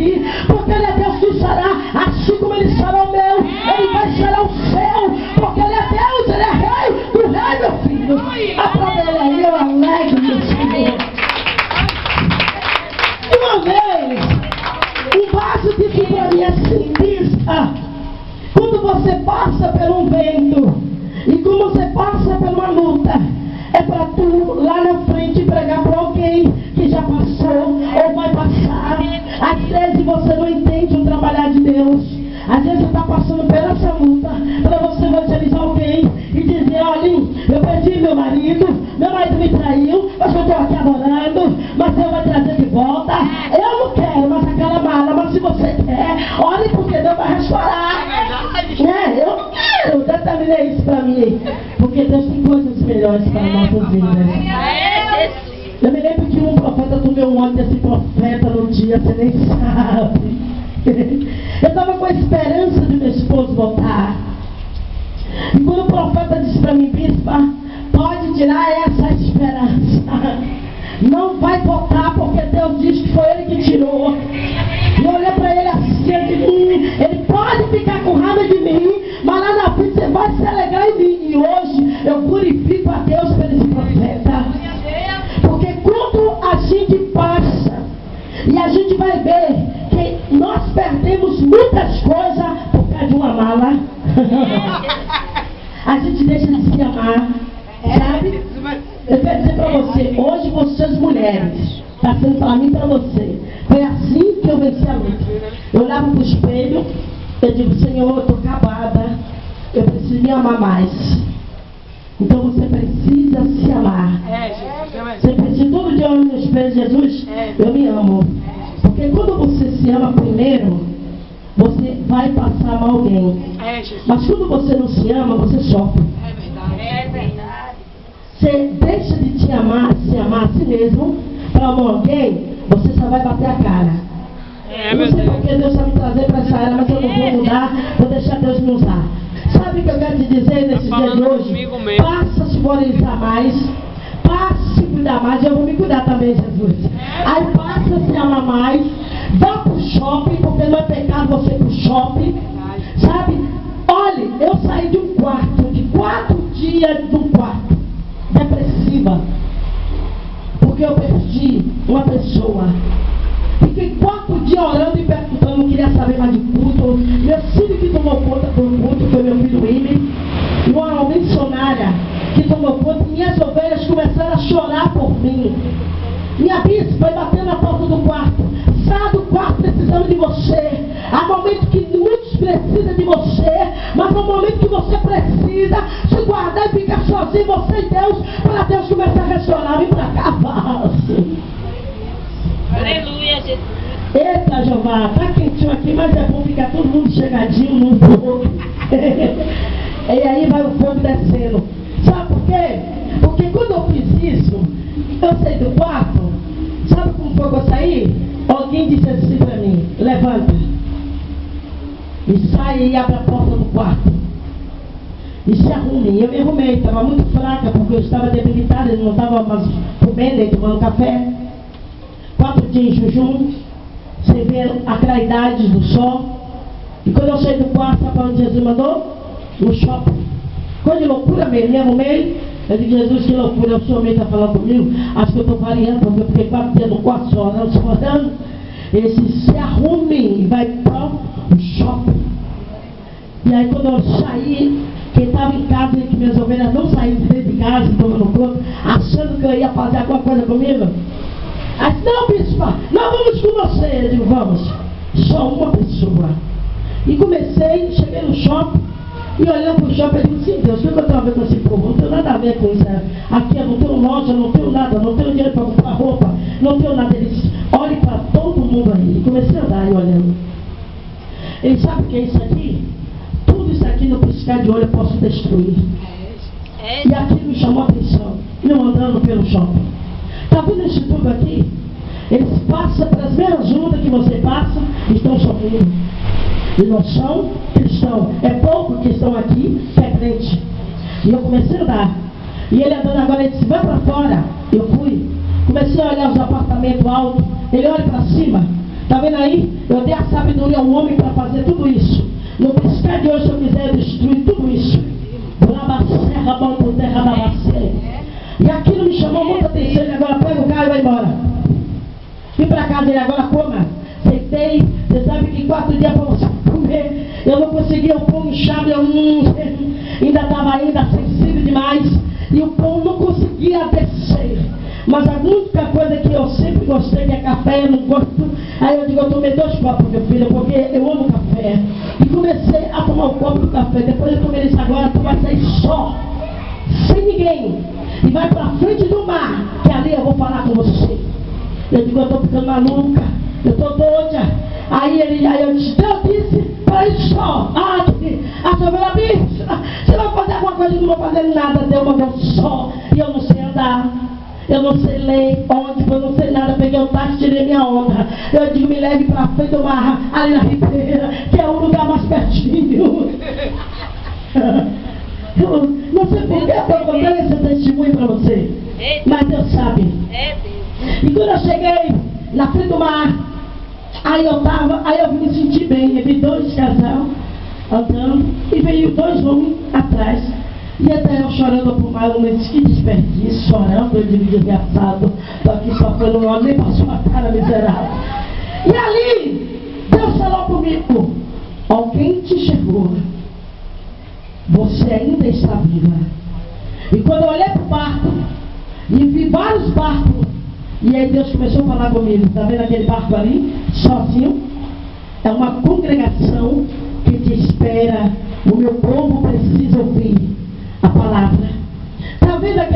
aqui, porque Ele é Deus que sará, assim como Ele sará o meu, Ele vai sarar o seu, porque Ele é Deus, Ele é Rei do Rei, meu filho. Aplauda Ele aí, eu alegro, meu Senhor. Uma vez, um vaso disse para mim assim, bispa, quando você passa por um vento, e quando você passa por uma luta, é para tu lá na frente pregar para alguém que já passou ou vai passar. Às vezes você não entende o trabalhar de Deus. Às vezes você está passando por essa luta para você evangelizar alguém e dizer, olha, eu perdi meu marido me traiu, mas eu estou aqui adorando, mas Deus vai trazer de volta. Eu não quero mais aquela mala, mas se você quer, olhe porque Deus vai restaurar. Eu não quero, eu determinei isso para mim, porque Deus tem coisas melhores para nossas vidas. Eu me lembro que um profeta tomou um óleo desse profeta no dia, você nem sabe. Eu estava com a esperança de meu esposo voltar. E quando o profeta disse para mim, bispa, pode tirar essa esperança. Não vai voltar, porque Deus diz que foi Ele que tirou. E eu olhei para ele assim, eu disse, ele pode ficar com raiva de mim, mas lá na frente você vai se alegrar em mim. E hoje eu glorifico a Deus por esse profeta. Porque quando a gente passa, e a gente vai ver que nós perdemos muitas coisas por causa de uma mala. A gente deixa de se amar, sabe? Eu quero dizer para você, hoje vocês mulheres, está sendo para mim e para você, foi assim que eu venci a luta. Eu olhava para o espelho, eu digo, Senhor, eu estou acabada, eu preciso me amar mais. Então você precisa se amar. Você precisa todo dia olhar no espelho, Jesus, eu me amo. Porque quando você se ama primeiro, você vai passar mal alguém. Mas quando você não se ama, você sofre. É verdade. Você deixa de se amar a si mesmo, para amar alguém, você só vai bater a cara. Eu não sei porque Deus vai me trazer para essa era, mas eu não vou mudar, vou deixar Deus me usar. Sabe o que eu quero te dizer nesse dia de hoje? Passa a se valorizar mais, passa a se cuidar mais, eu vou me cuidar também, Jesus. Aí passa a se amar mais, vá para o shopping, porque não é pecado você ir para o shopping, sabe? Olha, eu saí de um quarto, de 4 dias de um quarto, depressiva, porque eu perdi uma pessoa. Fiquei 4 dias orando e perguntando, não queria saber mais de culto. Meu filho que tomou conta do culto foi meu filho Willy, e uma missionária que tomou conta, e minhas ovelhas começaram a chorar por mim. Minha bispa foi bater na porta do quarto. Sai do quarto precisando de você. Há momentos que muitos precisam de você, mas há momento que você precisa se guardar e ficar sozinho, você e Deus, para Deus começar a restaurar. Vem para cá, fácil. Aleluia, Jesus. Eita, Jeová, tá quentinho aqui, mas é bom ficar todo mundo chegadinho no fogo. E aí vai o fogo descendo. Sabe por quê? Porque quando eu fiz isso, eu saí do quarto, sabe como foi que eu saí? Alguém disse assim para mim, levanta e sai e abre a porta do quarto e se arrume. Eu me arrumei, estava muito fraca porque eu estava debilitada, eu não estava mais comendo e tomando café. 4 dias em jejum, sem ver a claridade do sol. E quando eu saí do quarto, sabe para onde Jesus mandou? No shopping. Coisa de loucura mesmo, me arrumei. Eu digo, Jesus, que loucura, o Senhor mesmo está falando comigo. Acho que eu estou variando, porque eu fiquei 4 dias no quarto só, não se orando. Ele disse, se arrume e vai para o shopping. E aí quando eu saí, quem estava em casa e que minhas ovelhas não saíram de dentro de casa, tomando conta, achando que eu ia fazer alguma coisa comigo. Aí disse, não, bispa, nós vamos com você. Eu digo, vamos, só uma pessoa. E comecei, cheguei no shopping, e olhando para o shopping, eu digo, sim, Deus, o que eu estou vendo assim, povo? Não tenho nada a ver com isso. Aqui eu não tenho loja, não tenho nada, não tenho dinheiro para comprar roupa, não tenho nada. Ele disse, olhe para todo mundo aí. E comecei a andar e olhando. Ele sabe o que é isso aqui? Tudo isso aqui no piscar de olho eu posso destruir. E aquilo me chamou a atenção, eu andando pelo shopping. Está vendo esse tubo aqui? Eles passam pelas mesmas lutas que você passa e estão sofrendo. E não são cristãos. É pouco que estão aqui que é crente. E eu comecei a andar. E ele andando agora, ele disse, vai para fora. Eu fui. Comecei a olhar os apartamentos altos. Ele olha para cima. Está vendo aí? Eu dei a sabedoria ao homem para fazer tudo isso. No piscar de hoje, se eu quiser destruir tudo isso. E aquilo me chamou muita atenção. Ele agora pega o carro e vai embora. Vim para casa, ele agora coma. Sentei. Você sabe que 4 dias para você comer. Eu não conseguia, o pão inchado. Eu ainda estava ainda sensível demais. E o pão não conseguia descer. Mas a única coisa que eu sempre gostei, que é café, eu não gosto. Aí eu digo, eu tomei 2 copos, meu filho, porque eu amo café. E comecei a tomar um copo do café. Depois eu tomei isso agora, tu vai sair só, sem ninguém. E vai pra frente do mar, que ali eu vou falar com você. Eu digo, eu tô ficando maluca, eu tô doida. Aí eu disse, Deus disse para ele só. A senhora bicha, você vai fazer alguma coisa, eu não vou fazer nada, Deus mandou só. E eu não sei andar. Eu não sei ler onde, eu não sei nada. Peguei o táxi, tirei minha onda. Eu digo, me leve para frente do mar, ali na Ribeira, que é o lugar mais pertinho. Eu não sei por que eu estou contando esse testemunho para você. Mas Deus sabe. E quando eu cheguei na frente do mar, aí eu me senti bem. Eu vi 2 casal andando e veio 2 homens atrás. E até eu chorando por mais um disse, que desperdício, chorando, eu digo, desgraçado, estou aqui sofrendo um homem, nem passou a cara miserável. E ali, Deus falou comigo, alguém te chegou, você ainda está viva. E quando eu olhei para o barco, e vi vários barcos, e aí Deus começou a falar comigo, está vendo aquele barco ali, sozinho? É uma congregação que te espera, o meu povo precisa ouvir a palavra. Está vendo aqui?